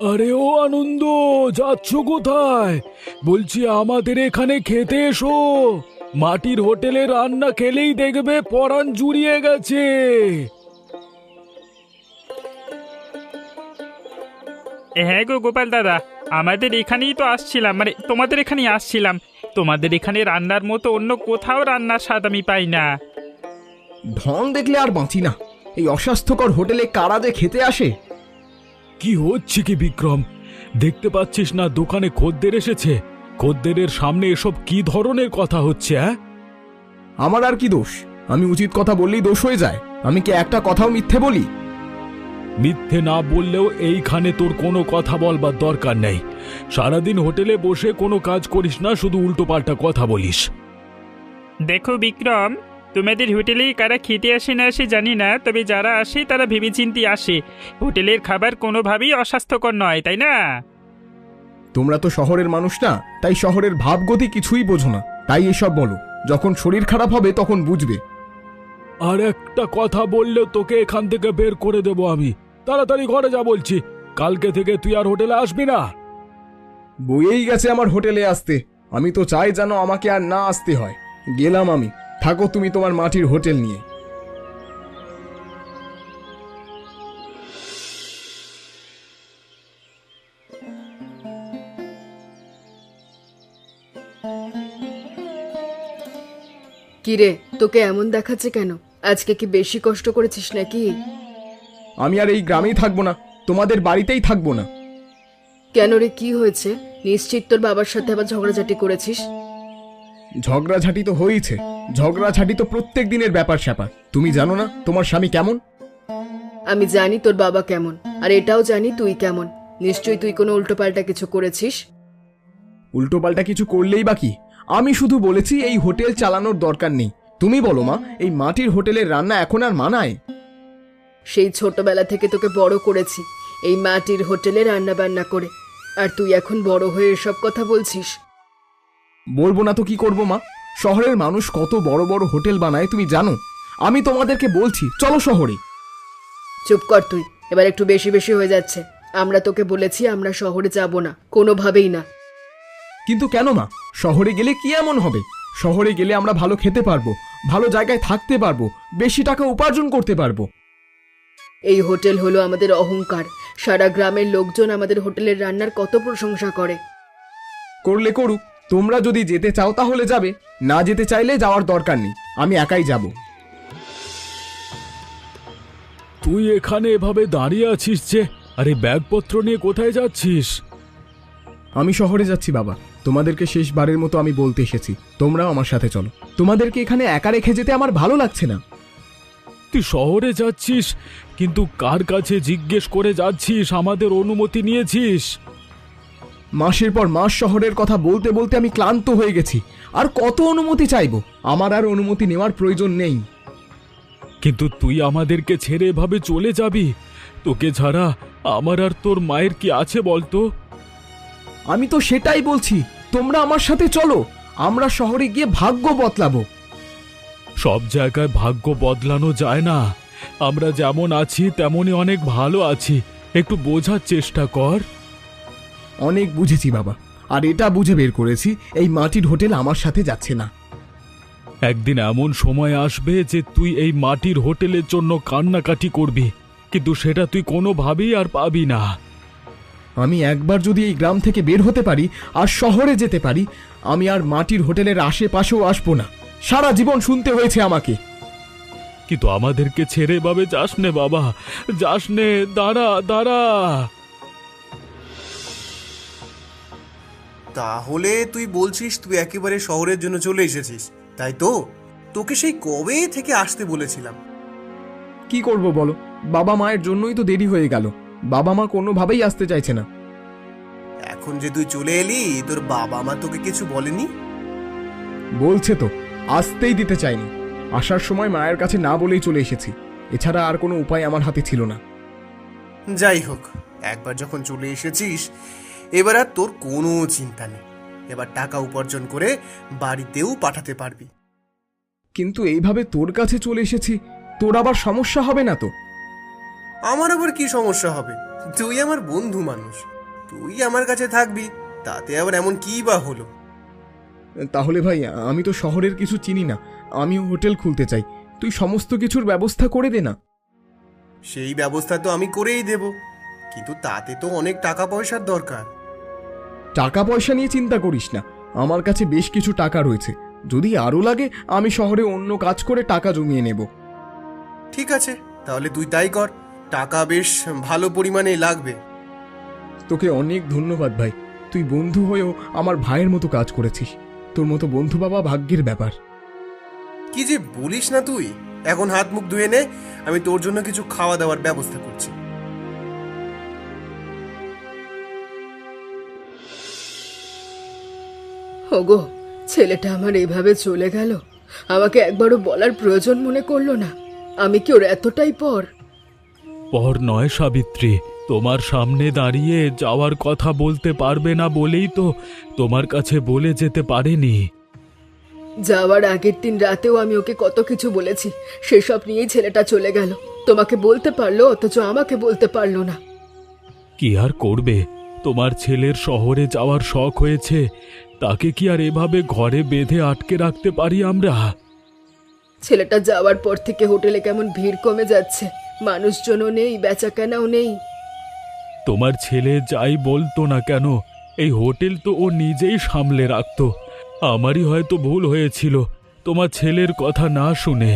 আরে ও আনন্দ, যাচ্ছ কোথায়? বলছি আমাদের এখানে খেতে এসো। মাটির হোটেলে রান্না খেলেই দেখবে পরাণ জুড়িয়ে গেছে। হ্যাঁ গো গোপাল দাদা, আমাদের এখানেই তো আসছিলাম, মানে তোমাদের এখানেই আসছিলাম। তোমাদের এখানে রান্নার মতো অন্য কোথাও রান্নার স্বাদ আমি পাই না। ঢং দেখলে আর বাঁচি না। এই অস্বাস্থ্যকর হোটেলে কারা যে খেতে আসে! কি হচ্ছে কি বিক্রম? দেখতে পাচ্ছিস না দোকানে খদ্দের এসেছে? খদ্দেরের সামনে এসব কি ধরনের কথা হচ্ছে? হ্যাঁ, আমার আর কি দোষ? আমি উচিত কথা বললেই দোষ হয়ে যায়? আমি কি একটা কথাও মিথ্যে বলি? মিথ্যে না বললেও এইখানে তোর কোনো কথা বলবার দরকার নেই। সারাদিন হোটেলে বসে কোনো কাজ করিস না, শুধু উল্টোপাল্টা কথা বলিস। দেখো বিক্রম, তোমাদের হোটেলে কারা খেতে আসে না আসে জানি না, তবে যারা আসে তারা ভেবেচিন্তে আসে। হোটেলের খাবার কোনোভাবেই অস্বাস্থ্যকর নয়, তাই না? তোমরা তো শহরের মানুষ না, তাই শহরের ভাবগতি কিছুই বোঝো না, তাই এসব বলো। যখন শরীর খারাপ হবে তখন বুঝবে। আর একটা কথা বললে তোকে এখান থেকে বের করে দেবো আমি। তাড়াতাড়ি ঘরে যা বলছি। কালকে থেকে তুই আর হোটেলে আসবি না। বইয়েই গেছে আমার হোটেলে আসতে। আমি তো চাই যেন আমাকে আর না আসতে হয়। গেলাম আমি। থাকো তুমি তোমার মাটির হোটেল নিয়ে। কিরে, তোকে এমন দেখাচ্ছে কেন? আজকে কি বেশি কষ্ট করেছিস নাকি? আমি আর এই গ্রামেই থাকবো না, তোমাদের বাড়িতেই থাকবো না। কেন রে, কি হয়েছে? নিশ্চিত তোর বাবার সাথে আবার ঝগড়াঝাটি করেছিস। ঝগড়াঝাটি তো হয়েছে। ঝগড়াঝাটি তো প্রত্যেক দিনের ব্যাপার স্যাপার। তুমি জানো না তোমার স্বামী কেমন? আমি জানি তোর বাবা কেমন, আর এটাও জানি তুই কেমন। নিশ্চয়ই তুই কোনো উল্টোপাল্টা কিছু করেছিস। উল্টোপাল্টা কিছু করলেই বাকি? আমি শুধু বলেছি এই হোটেল চালানোর দরকার নেই। তুমি বলো মা, এই মাটির হোটেলের রান্না এখন আর মানায়? সেই ছোটবেলা থেকে তোকে বড় করেছি এই মাটির হোটেলে রান্না বান্না করে, আর তুই এখন বড় হয়ে এসব কথা বলছিস? বলবো না তো কি করবো মা? শহরের মানুষ কত বড় বড় হোটেল বানায় তুমি জানো? আমি তোমাদেরকে বলছি চলো শহরে। চুপ কর তুই, এবার একটু বেশি বেশি হয়ে যাচ্ছে। আমরা তোকে বলেছি আমরা শহরে যাব না, কোনোভাবেই না। কিন্তু কেন মা? শহরে গেলে কি এমন হবে? শহরে গেলে আমরা ভালো খেতে পারবো, ভালো জায়গায় থাকতে পারবো, বেশি টাকা উপার্জন করতে পারবো। এই হোটেল হলো আমাদের অহংকার। সারা গ্রামের লোকজন আমাদের হোটেলের রান্নার কত প্রশংসা করে। করলে করুক, তোমরা যদি যেতে চাও তাহলে যাবে, না যেতে চাইলে যাওয়ার দরকার নেই, আমি একাই যাব। তুই এখানে এভাবে দাঁড়িয়ে আছিস যে? আরে ব্যাগপত্র নিয়ে কোথায় যাচ্ছিস? আমি শহরে যাচ্ছি বাবা। তোমাদেরকে শেষবারের মতো আমি বলতে এসেছি, তোমরাও আমার সাথে চলো। তোমাদেরকে এখানে একা রেখে যেতে আমার ভালো লাগছে না। তুই শহরে যাচ্ছিস, কিন্তু কার কাছে জিজ্ঞেস করে যাচ্ছিস? আমাদের অনুমতি নিয়েছিস? মাসের পর মাস শহরের কথা বলতে বলতে আমি ক্লান্ত হয়ে গেছি। আর কত অনুমতি চাইবো? আমার আর অনুমতি নেওয়ার প্রয়োজন নেই। কিন্তু তুই আমাদেরকে ছেড়ে এভাবে চলে যাবি? তোকে ছাড়া আমার আর তোর মায়ের কি আছে বলতো? আমি তো সেটাই বলছি, তোমরা আমার সাথে চলো। আমরা শহরে গিয়ে ভাগ্য বদলাবো। সব জায়গায় ভাগ্য বদলানো যায় না। আমরা যেমন আছি তেমনই অনেক ভালো আছি। একটু বোঝার চেষ্টা কর। অনেক বুঝেছি বাবা, আর এটা বুঝে বের করেছি এই মাটির হোটেল আমার সাথে যাচ্ছে না। একদিন এমন সময় আসবে যে তুই এই মাটির হোটেলের জন্য কান্নাকাটি করবি, কিন্তু সেটা তুই কোনোভাবেই আর পাবি না। আমি একবার যদি এই গ্রাম থেকে বের হতে পারি আর শহরে যেতে পারি, আমি আর মাটির হোটেলের আশেপাশেও আসবো না। সারা জীবন শুনতে হয়েছে আমাকে। কিন্তু আমাদেরকে ছেড়ে এভাবে যাস নে বাবা, যাস নে। দাঁড়া দাঁড়া। তাহলে তুই বলছিস তুই একেবারে শহরের জন্য চলে এসেছিস, তাই তো? তোকে সেই কবে থেকে আসতে বলেছিলাম। কি করব বলো, বাবা মায়ের জন্যই তো দেরি হয়ে গেল। বাবা মা কোনোভাবেই আসতে চাইছে না। এখন যে তুই চলে এলি, তোর বাবা মা তোকে কিছু বলেনি? বলছে তো, আসতেই দিতে চাইনি। আসার সময় মায়ের কাছে না বলেই চলে এসেছি। এছাড়া আর কোনো উপায় আমার হাতে ছিল না। যাই হোক, একবার যখন চলে এসেছিস, এবার আর তোর কোনো চিন্তা নেই। এবার টাকা উপার্জন করে বাড়িতেও পাঠাতে পারবি। কিন্তু এইভাবে তোর কাছে চলে এসেছি, তোর আবার সমস্যা হবে না তো? আমার আবার কি সমস্যা হবে? তুই আমার বন্ধু মানুষ, তুই আমার কাছে থাকবি, তাতে আবার এমন কি বা হলো? তাহলে ভাই আমি তো শহরের কিছু চিনি না, আমিও হোটেল খুলতে চাই, তুই সমস্ত কিছুর ব্যবস্থা করে দে না। সেই ব্যবস্থা তো আমি করেই দেব, কিন্তু তাতে তো অনেক টাকা পয়সার দরকার। টাকা পয়সা নিয়ে চিন্তা করিস না, আমার কাছে বেশ কিছু টাকা রয়েছে, যদি আরও লাগে আমি শহরে অন্য কাজ করে টাকা জমিয়ে নেব। ঠিক আছে, তাহলে তুই তাই কর, টাকা বেশ ভালো পরিমাণে লাগবে। তোকে অনেক ধন্যবাদ ভাই, তুই বন্ধু হয়েও আমার ভাইয়ের মতো কাজ করেছিস, তোর মতো বন্ধু বাবা ভাগ্যের ব্যাপার। কি যে বলিস না তুই, এখন হাত মুখ ধুয়ে নে, আমি তোর জন্য কিছু খাওয়া দাওয়ার ব্যবস্থা করছি। ওগো, ছেলেটা আমার এইভাবে চলে গেল, আমাকে একবারও বলার প্রয়োজন মনে করলো না। আমি কি ওর এতটাই পর? পর নয় সাবিত্রী, তোমার সামনে দাঁড়িয়ে যাওয়ার কথা বলতে পারবে না বলেই তো তোমার কাছে বলে যেতে পারেনি। যাওয়ার আগের দিন রাতেও আমি ওকে কত কিছু বলেছি, সেসব নিয়েই ছেলেটা চলে গেল। তোমাকে বলতে পারলো, অথচ আমাকে বলতে পারলো না। কি আর করবে, তোমার ছেলের শহরে যাওয়ার শখ হয়েছে, তাকে কি আর এভাবে ঘরে বেঁধে আটকে রাখতে পারি আমরা? ছেলেটা যাওয়ার পর থেকে হোটেলে কেমন ভিড় কমে যাচ্ছে, মানুষজনও নেই, বেচাকেনাও নেই। তোমার ছেলে যাই বলতো না কেন, এই হোটেল তো ও নিজেই সামলে রাখতো। আমারই হয়তো ভুল হয়েছিল তোমার ছেলের কথা না শুনে।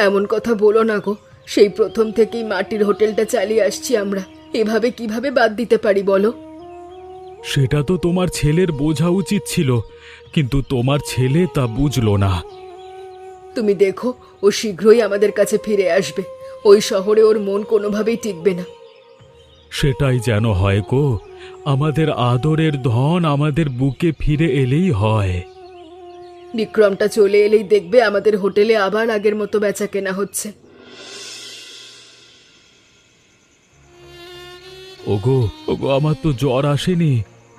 এমন কথা বলো না গো, সেই প্রথম থেকেই মাটির হোটেলটা চালিয়ে আসছি আমরা, এভাবে কিভাবে বাদ দিতে পারি বলো? সেটা তো তোমার ছেলের বোঝা উচিত ছিল, কিন্তু তোমার ছেলে তা বুঝলো না। তুমি দেখো, ও শীঘ্রই আমাদের কাছে ফিরে আসবে। ওই শহরে ওর মন কোনোভাবেই টিকবে না। সেটাই যেন হয় গো, আমাদের আদরের ধন আমাদের বুকে ফিরে এলেই হয়। বিক্রমটা চলে এলেই দেখবে আমাদের হোটেলে আবার আগের মতো বেচা কেনা হচ্ছে। ওগো ওগো, আমার তো জ্বর আসেনি,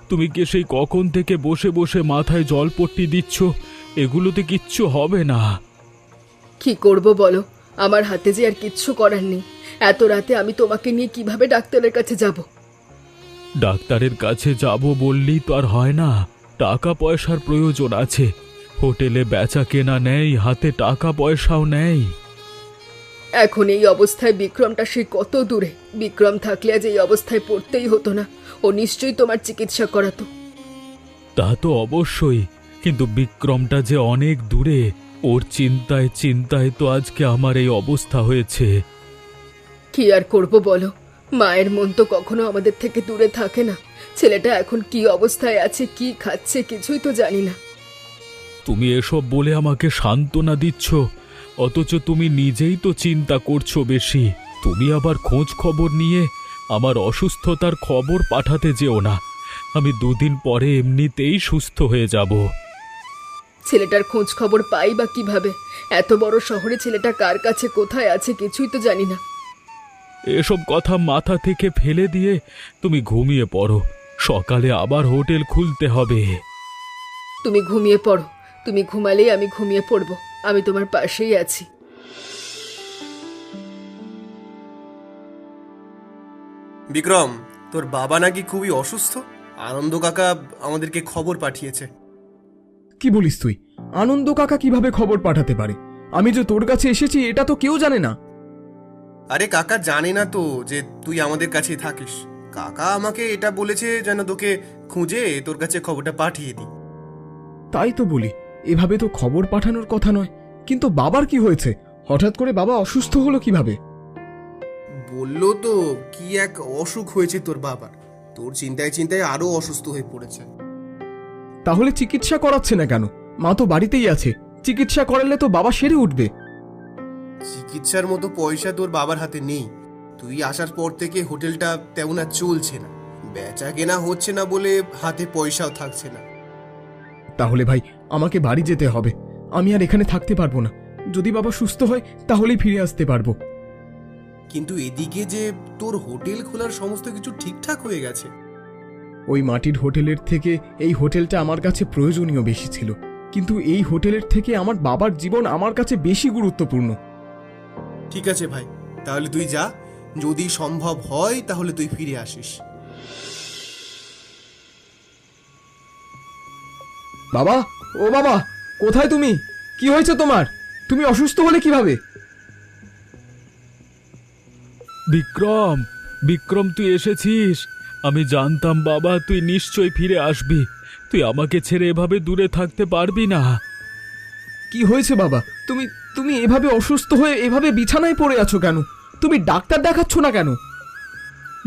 তুমি কি সেই কখন থেকে বসে বসে মাথায় জলপট্টি দিচ্ছ? এগুলোতে কিচ্ছু হবে না। কি করব বলো, আমার হাতে যে আর কিচ্ছু করার নেই। এত রাতে আমি তোমাকে নিয়ে কিভাবে ডাক্তারের কাছে যাব? ডাক্তারের কাছে যাব বললেই তো আর হয় না, টাকা পয়সার প্রয়োজন আছে। হোটেলে বেচা কেনা নেই, হাতে টাকা পয়সাও নেই। এখন এই অবস্থায় বিক্রমটা সে কত দূরে। বিক্রম থাকলে আজ এই অবস্থায় পড়তেই হতো না, ও নিশ্চয়ই তোমার চিকিৎসা করাতো। তা তো অবশ্যই, কিন্তু বিক্রমটা যে অনেক দূরে, ওর চিন্তায় চিন্তায় তো আজকে আমার এই অবস্থা হয়েছে। কি আর করব বলো, মায়ের মন তো কখনো আমাদের থেকে দূরে থাকে না। ছেলেটা এখন কি অবস্থায় আছে, কি খাচ্ছে, কিছুই তো জানি না। তুমি এসব বলে আমাকে সান্ত্বনা দিচ্ছ, অথচ তুমি নিজেই তো চিন্তা করছো বেশি। তুমি আবার খোঁজ খবর নিয়ে আমার অসুস্থতার খবর পাঠাতে যেও না, আমি দুদিন পরে এমনিতেই সুস্থ হয়ে যাব। ছেলেটার খোঁজ খবর পাই বা কিভাবে? এত বড় শহরে ছেলেটা কার কাছে কোথায় আছে কিছুই তো জানি না। এসব কথা মাথা থেকে ফেলে দিয়ে তুমি ঘুমিয়ে পড়ো, সকালে আবার হোটেল খুলতে হবে। তুমি ঘুমিয়ে পড়ো, তুমি ঘুমালেই আমি ঘুমিয়ে পড়ব। আমি তোমার পাশেই আছি। বিক্রম, তোর বাবা নাকি খুবই অসুস্থ, আনন্দ কাকা আমাদেরকে খবর পাঠিয়েছে। কি বলিস তুই? আনন্দ কাকা কিভাবে খবর পাঠাতে পারে? আমি যে তোর কাছে এসেছি এটা তো কেউ জানে না। আরে কাকা জানে না তো যে তুই আমাদের কাছেই থাকিস। কাকা আমাকে এটা বলেছে যেন তোকে খুঁজে তোর কাছে খবরটা পাঠিয়ে দিই। তাই তো বলি, এভাবে তো খবর পাঠানোর কথা নয়। কিন্তু বাবার কি হয়েছে? হঠাৎ করে বাবা অসুস্থ হলো কিভাবে? বললো তো কি এক অসুখ হয়েছে তোর বাবার, তোর চিন্তায় চিন্তায় আরো অসুস্থ হয়ে পড়েছে। তাহলে চিকিৎসা করাচ্ছে না কেন? মা তো বাড়িতেই আছে, চিকিৎসা করালে তো বাবা সেরে উঠবে। চিকিৎসার মতো পয়সা তোর বাবার হাতে নেই। তুই আসার পর থেকে হোটেলটা তেমন আর চলছে না, বেচা কেনা হচ্ছে না বলে হাতে পয়সাও থাকছে না। তাহলে ভাই আমাকে বাড়ি যেতে হবে, আমি আর এখানে থাকতে পারবো না। যদি বাবা সুস্থ হয় তাহলেই ফিরে আসতে পারবো। কিন্তু এদিকে যে তোর হোটেল খোলার সমস্ত কিছু ঠিকঠাক হয়ে গেছে। ওই মাটির হোটেলের থেকে এই হোটেলটা আমার কাছে প্রয়োজনীয় বেশি ছিল, কিন্তু এই হোটেলের থেকে আমার বাবার জীবন আমার কাছে বেশি গুরুত্বপূর্ণ। ঠিক আছে ভাই, তাহলে তুই যা, যদি সম্ভব হয় তাহলে তুই ফিরে আসিস। বাবা, ও বাবা, কোথায় তুমি? কি হয়েছে তোমার? তুমি অসুস্থ হলে কিভাবে? বিক্রম, বিক্রম, তুই এসেছিস। আমি জানতাম বাবা তুই নিশ্চয়ই ফিরে আসবি। তুই আমাকে ছেড়ে এভাবে দূরে থাকতে পারবি না। কি হয়েছে বাবা? তুমি তুমি এভাবে অসুস্থ হয়ে এভাবে বিছানায় পড়ে আছো কেন? তুমি ডাক্তার দেখাচ্ছ না কেন?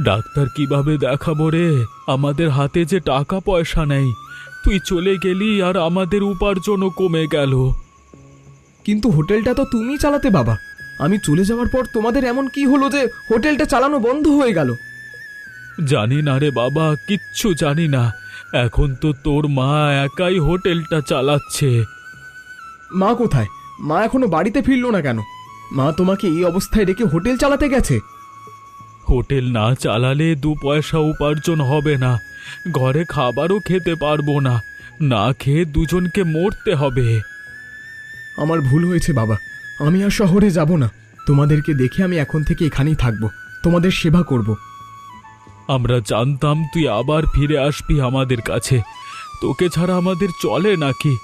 ডাক্তার কিভাবে দেখাবো রে? আমাদের হাতে যে টাকা পয়সা নেই। তুই চলে গেলি আর আমাদের উপার্জনও কমে গেল। কিন্তু হোটেলটা তো তুমি চালাতে বাবা। আমি চলে যাওয়ার পর তোমাদের এমন কি হলো যে হোটেলটা চালানো বন্ধ হয়ে গেল? জানি না রে বাবা, কিচ্ছু জানি না। এখন তো তোর মা একাই হোটেলটা চালাচ্ছে। মা কোথায়? মা এখনো বাড়িতে ফিরলো না কেন? মা তোমাকে এই অবস্থায় রেখে হোটেল চালাতে গেছে? হোটেল না চালালে 2 পয়সা উপার্জন হবে না। ঘরে খাবারও খেতে পারবো না। না খেয়ে দুজনকে মরতে হবে। আমার ভুল হয়েছে বাবা। আমি আর শহরে যাব না। তোমাদেরকে দেখে আমি এখন থেকে এখানেই থাকবো, তোমাদের সেবা করব। আমরা জানতাম তুই আবার ফিরে আসবি আমাদের কাছে। তোকে ছাড়া আমাদের চলে নাকি?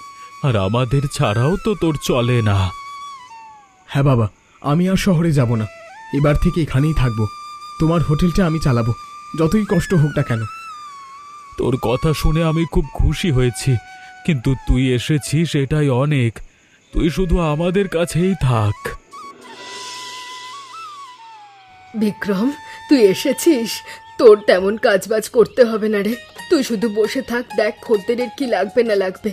আর আমাদের ছাড়াও তো তোর চলে না। হ্যাঁ বাবা, আমি আর শহরে যাব না। এবার থেকে এখানেই থাকবো। তোমার হোটেলটা আমি চালাবো, যতই কষ্ট হোক না কেন। তোর কথা শুনে আমি খুব খুশি হয়েছি, কিন্তু তুই এসেছিস এটাই অনেক। তুই শুধু আমাদের কাছেই থাক। বিক্রম, তুই এসেছিস। তোর তেমন কাজবাজ করতে হবে না রে। তুই শুধু বসে থাক, দেখ খদ্দেরের কি লাগবে না লাগবে।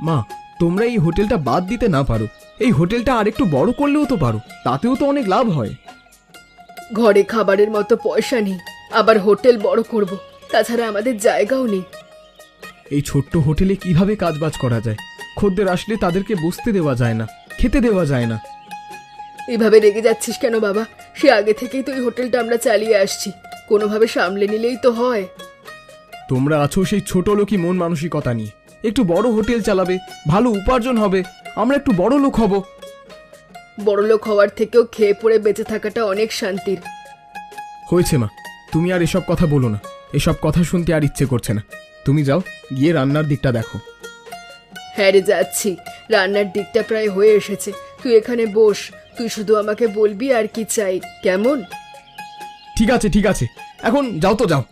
মা, তোমরা এই হোটেলটা বাদ দিতে না পারো। এই হোটেলটা আরেকটু বড় করলেও তো পারো, তাতেও তো অনেক লাভ হয়। ঘরে খাবারের মতো পয়সা নেই, আবার হোটেল বড় করব। তাছাড়া আমাদের জায়গাও নেই। এই ছোট্ট হোটেলে কিভাবে কাজবাজ করা যায়? খদ্দের আসলে তাদেরকে বসতে দেওয়া যায় না, খেতে দেওয়া যায় না। এভাবে রেগে যাচ্ছিস কেন বাবা? সে আগে থেকেই তো এই হোটেলটা আমরা চালিয়ে আসছি। কোনোভাবে সামলে নিলেই তো হয়। তোমরা আছো সেই ছোট লোকই মন মানসিকতা নিয়ে। একটু বড় হোটেল চালাবে, ভালো উপার্জন হবে, আমরা একটু বড় লোক হব। বড়লোক হওয়ার থেকেও খেয়ে পড়ে বেঁচে থাকাটা অনেক শান্তির। হয়েছে মা, তুমি আর এসব কথা বলো না। এসব কথা শুনতে আর ইচ্ছে করছে না। তুমি যাও, গিয়ে রান্নার দিকটা দেখো। হ্যাঁ রে, যাচ্ছি। রান্নার দিকটা প্রায় হয়ে এসেছে। তুই এখানে বস। তুই শুধু আমাকে বলবি আর কি চাই, কেমন? ঠিক আছে, ঠিক আছে। এখন যাও তো যাও।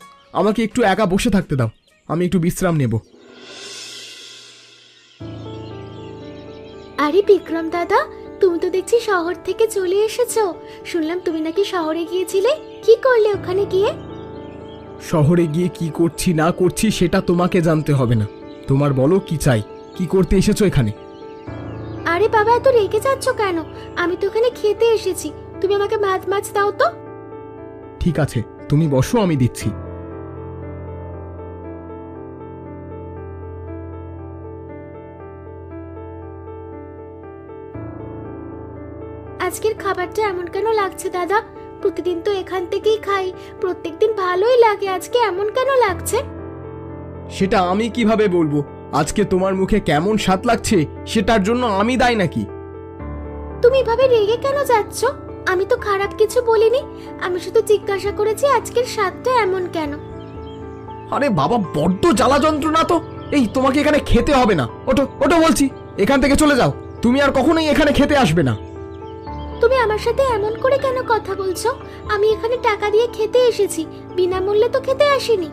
আমাকে একটু একা বসে থাকতে দাও, আমি একটু বিশ্রাম নেব। আরে বিক্রম দাদা, তুমি তো দেখছি শহর থেকে চলে এসেছো। শুনলাম তুমি নাকি শহরে গিয়েছিলে। কি করলে ওখানে গিয়ে? শহরে গিয়ে কি করছি না করছি সেটা তোমাকে জানতে হবে না। তোমার বলো কি চাই, কি করতে এসেছো এখানে? আরে বাবা, এত রেগে যাচ্ছ কেন? আমি তো এখানে খেতে এসেছি। তুমি আমাকে ভাত মাছ দাও তো। ঠিক আছে, তুমি বসো, আমি দিচ্ছি। আজকের খাবারটা এমন কেন লাগছে দাদা? প্রতিদিন তো এখান থেকেই খাই, প্রত্যেকদিন ভালোই লাগে, আজকে এমন কেন লাগছে? সেটা আমি কিভাবে বলবো? আজকে তোমার মুখে কেমন স্বাদ লাগছে সেটার জন্য আমি দায় নাকি? তুমি এভাবে রেগে কেন যাচ্ছ? আমি তো খারাপ কিছু বলিনি। আমি শুধু জিজ্ঞাসা করেছি আজকের স্বাদটা এমন কেন। আরে বাবা, বড্ড জ্বালা যন্ত্রণা তো। এই, তোমাকে এখানে খেতে হবে না। ওটো ওটো বলছি, এখান থেকে চলে যাও। তুমি আর কখনোই এখানে খেতে আসবে না। তুমি আমার সাথে এমন করে কেন কথা বলছো? আমি এখানে টাকা দিয়ে খেতে এসেছি, বিনামূল্যে তো খেতে আসিনি।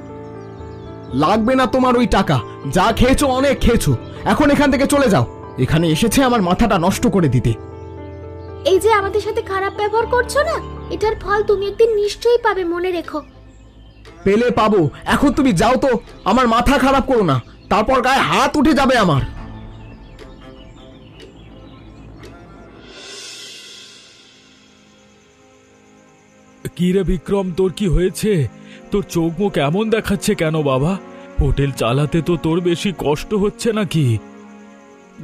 লাগবে না তোমার ওই টাকা। যা খেয়েছো অনেক খেয়েছো, এখন এখান থেকে চলে যাও। এখানে এসেছে আমার মাথাটা নষ্ট করে দিতে। এই যে আমাদের সাথে খারাপ ব্যবহার করছো না, এটার ফল তুমি একদিন নিশ্চয়ই পাবে, মনে রেখো। পেলে পাবো, এখন তুমি যাও তো। আমার মাথা খারাপ করো না, তারপর গায়ে হাত উঠে যাবে আমার। কি রে বিক্রম, তোর কি হয়েছে? তোর চোখ মুখ এমন দেখাচ্ছে কেন বাবা? হোটেল চালাতে তো তোর বেশি কষ্ট হচ্ছে নাকি?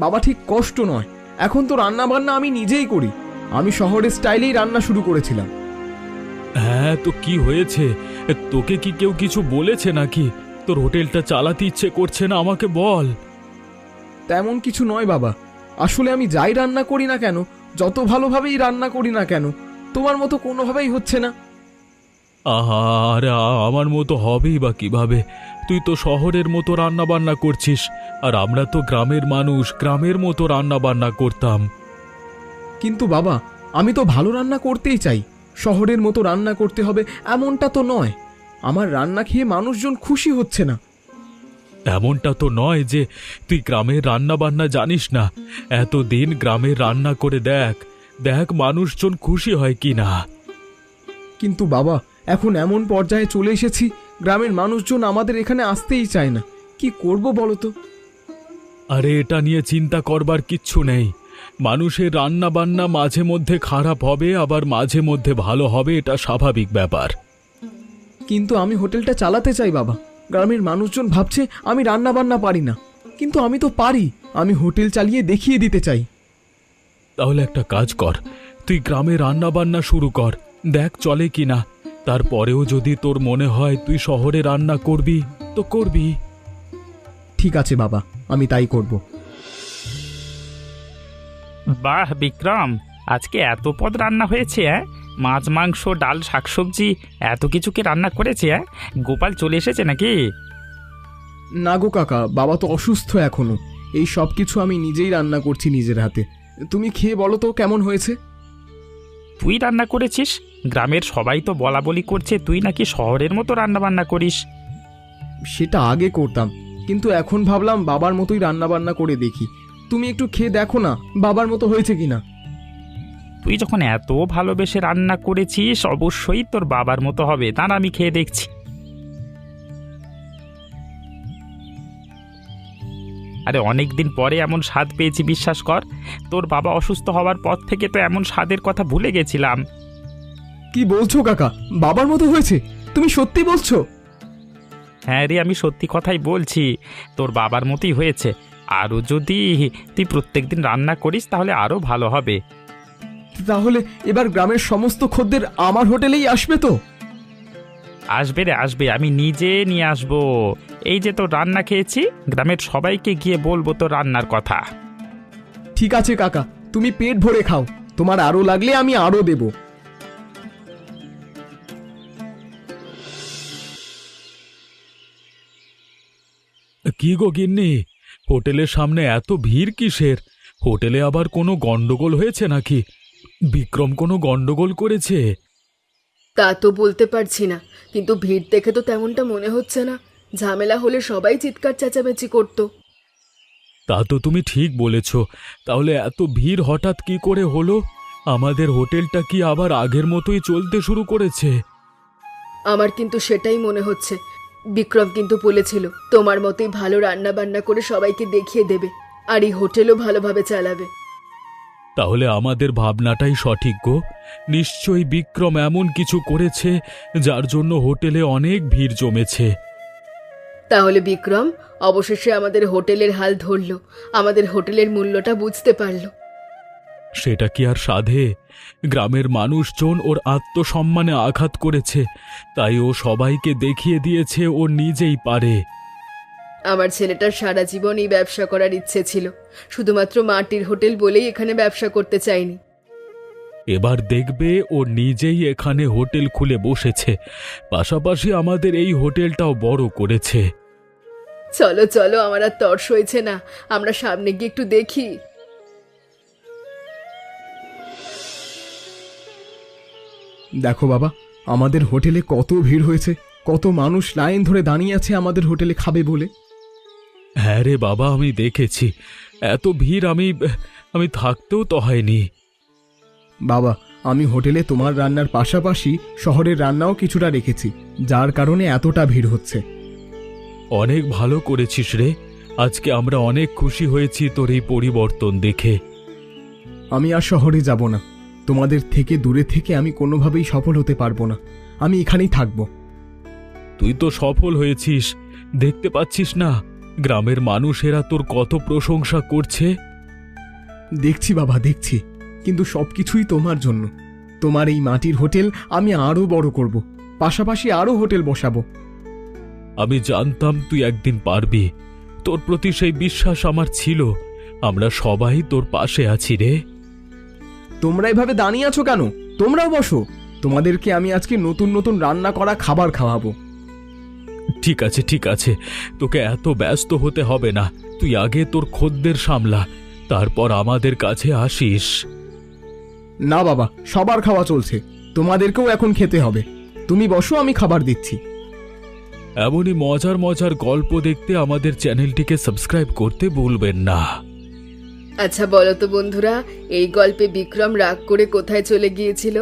বাবা, ঠিক কষ্ট নয়, এখন তো রান্না বান্না আমি নিজেই করি। আমি শহরের স্টাইলেই রান্না শুরু করেছিলাম। হ্যাঁ, তো কি হয়েছে? তোকে কি কেউ কিছু বলেছে নাকি? তোর হোটেলটা চালাতে ইচ্ছে করছে না, আমাকে বল। তেমন কিছু নয় বাবা। আসলে আমি যাই রান্না করি না কেন, যত ভালোভাবেই রান্না করি না কেন, তোমার মতো কোনোভাবেই হচ্ছে না। আরে আমার মতো হবেই বা কিভাবে? তুই তো শহরের মতো রান্না বান্না করছিস, আর আমরা তো গ্রামের মানুষ, গ্রামের মতো রান্না বান্না করতাম। কিন্তু বাবা, আমি তো ভালো রান্না করতেই চাই। শহরের মতো রান্না করতে হবে এমনটা তো নয়। আমার রান্না খেয়ে মানুষজন খুশি হচ্ছে না। এমনটা তো নয় যে তুই গ্রামের রান্না বান্না জানিস না। এতদিন গ্রামের রান্না করে দেখ দেখ মানুষজন খুশি হয় কি না। কিন্তু বাবা, এখন এমন পর্যায়ে চলে এসেছি, গ্রামের মানুষজন আমাদের এখানে আসতেই চায় না। কি করব বলো তো? আরে এটা নিয়ে চিন্তা করবার কিচ্ছু নেই। মানুষের রান্না বান্না মাঝে মধ্যে খারাপ হবে, আবার মাঝে মধ্যে ভালো হবে, এটা স্বাভাবিক ব্যাপার। কিন্তু আমি হোটেলটা চালাতে চাই বাবা। গ্রামের মানুষজন ভাবছে আমি রান্না বান্না পারি না, কিন্তু আমি তো পারি। আমি হোটেল চালিয়ে দেখিয়ে দিতে চাই। তাহলে একটা কাজ কর, তুই গ্রামে রান্না বান্না শুরু কর, দেখ চলে কিনা। তারপরেও যদি তোর মনে হয় তুই শহরে রান্না করবি তো করবি। ঠিক আছে বাবা, আমি তাই করব। বাহ বিক্রম, আজকে এত পদ রান্না হয়েছে। মাছ, মাংস, ডাল, শাকসবজি, এত কিছু কি রান্না করেছে? গোপাল চলে এসেছে নাকি? না গো কাকা, বাবা তো অসুস্থ এখনো। এই সব কিছু আমি নিজেই রান্না করছি নিজের হাতে। তুমি খেয়ে বলো তো কেমন হয়েছে। তুই রান্না করেছিস? গ্রামের সবাই তো বলা বলি করছে তুই নাকি শহরের মতো রান্না বান্না করিস। সেটা আগে করতাম, কিন্তু এখন ভাবলাম বাবার মতোই রান্না বান্না করে দেখি। তুমি একটু খেয়ে দেখো না বাবার মতো হয়েছে কিনা। তুই যখন এত ভালোবেসে রান্না করেছিস, অবশ্যই তোর বাবার মতো হবে। তার আমি খেয়ে দেখছি। আরে অনেক দিন পরে এমন স্বাদ পেয়েছি, বিশ্বাস কর। তোর বাবা অসুস্থ হওয়ার পর থেকে তো এমন স্বাদের কথা ভুলে গেছিলাম। কি বলছো কাকা, বাবার মতো হয়েছে? তুমি সত্যি বলছো? হ্যাঁ রে, আমি সত্যি কথাই বলছি, তোর বাবার মতোই হয়েছে। আরও যদি তুই প্রত্যেকদিন রান্না করিস তাহলে আরও ভালো হবে। তাহলে এবার গ্রামের সমস্ত খদ্দের আমার হোটেলেই আসবে তো? আসবে রে, আসবে। আমি নিজে নিয়ে আসবো। এই যে তোর রান্না খেয়েছি, গ্রামের সবাইকে গিয়ে বলবো তোর রান্নার কথা। ঠিক আছে কাকা, তুমি পেট ভরে খাও। তোমার আরো লাগলে আমি আরো দেব। কি গো গিন্নি, হোটেলের সামনে এত ভিড় কিসের? হোটেলে আবার কোনো গন্ডগোল হয়েছে নাকি? বিক্রম কোনো গন্ডগোল করেছে? তা তো বলতে পারছি না, কিন্তু ভিড় দেখে তো তেমনটা মনে হচ্ছে না। ঝামেলা হলে সবাই চিৎকার চেঁচামেচি করতো। তা তো তুমি ঠিক বলেছ। তাহলে এত ভিড় হঠাৎ কি করে হলো? আমাদের হোটেলটা কি আবার আগের মতোই চলতে শুরু করেছে? আমার কিন্তু সেটাই মনে হচ্ছে। বিক্রম কিন্তু বলেছিল তোমার মতোই ভালো রান্না বান্না করে সবাইকে দেখিয়ে দেবে, আর এই হোটেলও ভালোভাবে চালাবে। তাহলে আমাদের ভাবনাটাই সঠিক গো। নিশ্চয়ই বিক্রম এমন কিছু করেছে যার জন্য হোটেলে অনেক ভিড় জমেছে। তাহলে বিক্রম অবশেষে আমাদের হোটেলের হাল ধরল, আমাদের হোটেলের মূল্যটা বুঝতে পারল। সেটা কি আর সাধে? গ্রামের মানুষজন ওর আত্মসম্মানে আঘাত করেছে, তাই ও সবাইকে দেখিয়ে দিয়েছে ও নিজেই পারে। আমার ছেলেটার সারা জীবন এই ব্যবসা করার ইচ্ছে ছিল, শুধুমাত্র মাটির হোটেল বলেই এখানে ব্যবসা করতে চাইনি। এবার দেখবে ও নিজেই এখানে হোটেল খুলে বসেছে, পাশাপাশি আমাদের এই হোটেলটাও বড় করেছে। চলো চলো, আমার আর তর সইছে না, আমরা সামনে গিয়ে একটু দেখি। দেখো বাবা, আমাদের হোটেলে কত ভিড় হয়েছে, কত মানুষ লাইন ধরে দাঁড়িয়ে আছে আমাদের হোটেলে খাবে বলে। হ্যাঁ রে বাবা, আমি দেখেছি। এত ভিড় আমি থাকতেও তো হয়নি। বাবা, আমি হোটেলে তোমার রান্নার পাশাপাশি শহরের রান্নাও কিছুটা রেখেছি, যার কারণে এতটা ভিড় হচ্ছে। অনেক ভালো করেছিস রে। আজকে আমরা অনেক খুশি হয়েছি তোর এই পরিবর্তন দেখে। আমি আর শহরে যাব না। তোমাদের থেকে দূরে থেকে আমি কোনোভাবেই সফল হতে পারবো না। আমি এখানেই থাকবো। তুই তো সফল হয়েছিস, দেখতে পাচ্ছিস না? গ্রামের মানুষেরা তোর কত প্রশংসা করছে। দেখছি বাবা, দেখছি, কিন্তু সবকিছুই তোমার জন্য। তোমার এই মাটির হোটেল আমি আরো বড় করব, পাশাপাশি আরো হোটেল বসাবো। আমি জানতাম তুই একদিন পারবি। তোর প্রতি সেই বিশ্বাস আমার ছিল। আমরা সবাই তোর পাশে আছি রে। তোমরা এভাবে দাঁড়িয়ে আছো কেন? তোমরাও বসো, তোমাদেরকে আমি আজকে নতুন নতুন রান্না করা খাবার খাওয়াবো। ঠিক আছে ঠিক আছে, তোকে এত ব্যস্ত হতে হবে না। তুই আগে তোর খদ্দের সামলা, তারপর আমাদের কাছে আসিস। না বাবা, সবার খাওয়া চলছে, তোমাদেরকেও এখন খেতে হবে। তুমি বসো, আমি খাবার দিচ্ছি। এমনই মজার মজার গল্প দেখতে আমাদের চ্যানেলটিকে সাবস্ক্রাইব করতে ভুলবেন না। আচ্ছা বলো তো বন্ধুরা, এই গল্পে বিক্রম রাগ করে কোথায় চলে গিয়েছিল?